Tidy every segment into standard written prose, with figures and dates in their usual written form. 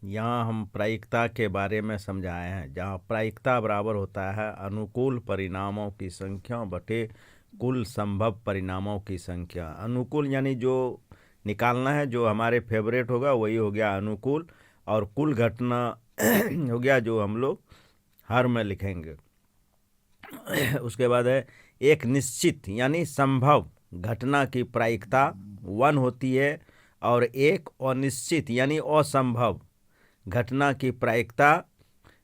यहाँ हम प्रायिकता के बारे में समझाए हैं, जहाँ प्रायिकता बराबर होता है अनुकूल परिणामों की संख्या बटे कुल संभव परिणामों की संख्या। अनुकूल यानी जो निकालना है, जो हमारे फेवरेट होगा वही हो गया अनुकूल, और कुल घटना हो गया जो हम लोग हर में लिखेंगे। उसके बाद है एक निश्चित यानी संभव घटना की प्रायिकता 1 होती है, और एक अनिश्चित यानी असंभव घटना की प्रायिकता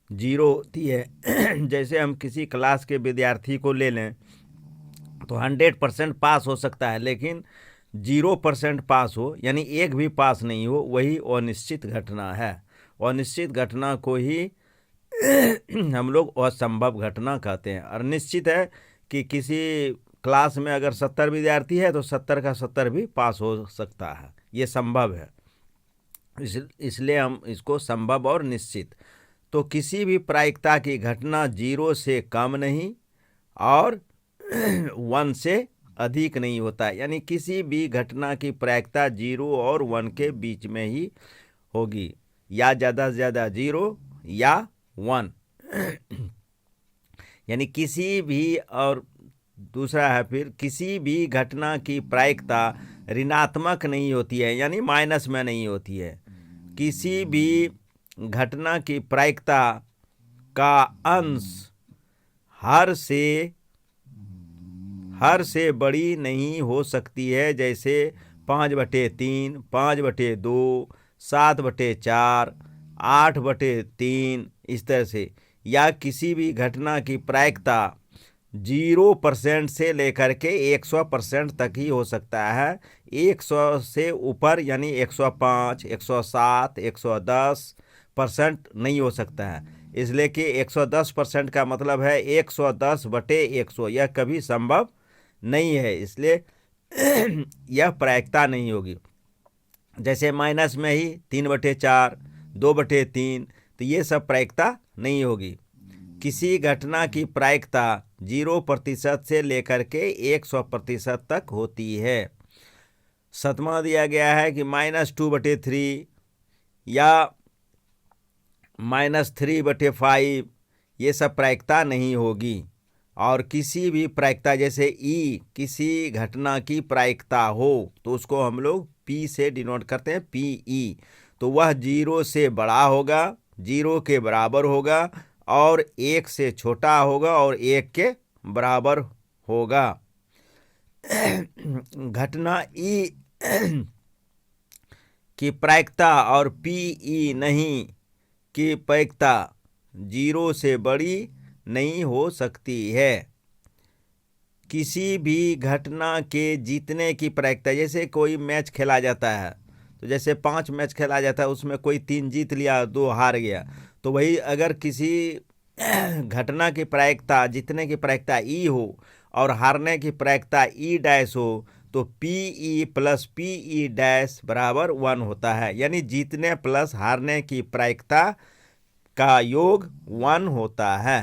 0 होती है। जैसे हम किसी क्लास के विद्यार्थी को ले लें तो 100% पास हो सकता है, लेकिन 0% पास हो यानी एक भी पास नहीं हो, वही अनिश्चित घटना है। अनिश्चित घटना को ही हम लोग असंभव घटना कहते हैं। और निश्चित है कि किसी क्लास में अगर 70 विद्यार्थी है तो 70 का 70 भी पास हो सकता है, ये संभव है। इसलिए हम इसको संभव और निश्चित। तो किसी भी प्रायिकता की घटना 0 से कम नहीं और 1 से अधिक नहीं होता है, यानी किसी भी घटना की प्रायिकता 0 और 1 के बीच में ही होगी, या ज़्यादा से ज़्यादा 0 या 1। यानी किसी भी, और दूसरा है फिर किसी भी घटना की प्रायिकता ऋणात्मक नहीं होती है, यानी माइनस में नहीं होती है। किसी भी घटना की प्रायिकता का अंश हर से बड़ी नहीं हो सकती है, जैसे 5/3, 5/2, 7/4, 8/3, इस तरह से। या किसी भी घटना की प्रायिकता 0% से लेकर के 100% तक ही हो सकता है। 100 से ऊपर यानी 105, 107, 110% नहीं हो सकता है। इसलिए कि 110% का मतलब है 110/100, यह कभी संभव नहीं है, इसलिए यह प्रायिकता नहीं होगी। जैसे माइनस में ही 3/4, 2/3, तो ये सब प्रायिकता नहीं होगी। किसी घटना की प्रायिकता 0% से लेकर के 100% तक होती है। 7वां दिया गया है कि -2/3 या -3/5, ये सब प्रायिकता नहीं होगी। और किसी भी प्रायिकता जैसे किसी घटना की प्रायिकता हो तो उसको हम लोग P से डिनोट करते हैं, PE। तो वह 0 से बड़ा होगा, 0 के बराबर होगा, और 1 से छोटा होगा और 1 के बराबर होगा। घटना E की प्रायिकता और PE नहीं की प्रायिकता 0 से बड़ी नहीं हो सकती है। किसी भी घटना के जीतने की प्रायिकता, जैसे कोई मैच खेला जाता है, तो जैसे 5 मैच खेला जाता है, उसमें कोई 3 जीत लिया, 2 हार गया, तो वही अगर किसी घटना की प्रायिकता जीतने की प्रायिकता E हो और हारने की प्रायिकता E' हो, तो PE + PE' बराबर 1 होता है, यानी जीतने प्लस हारने की प्रायिकता का योग 1 होता है।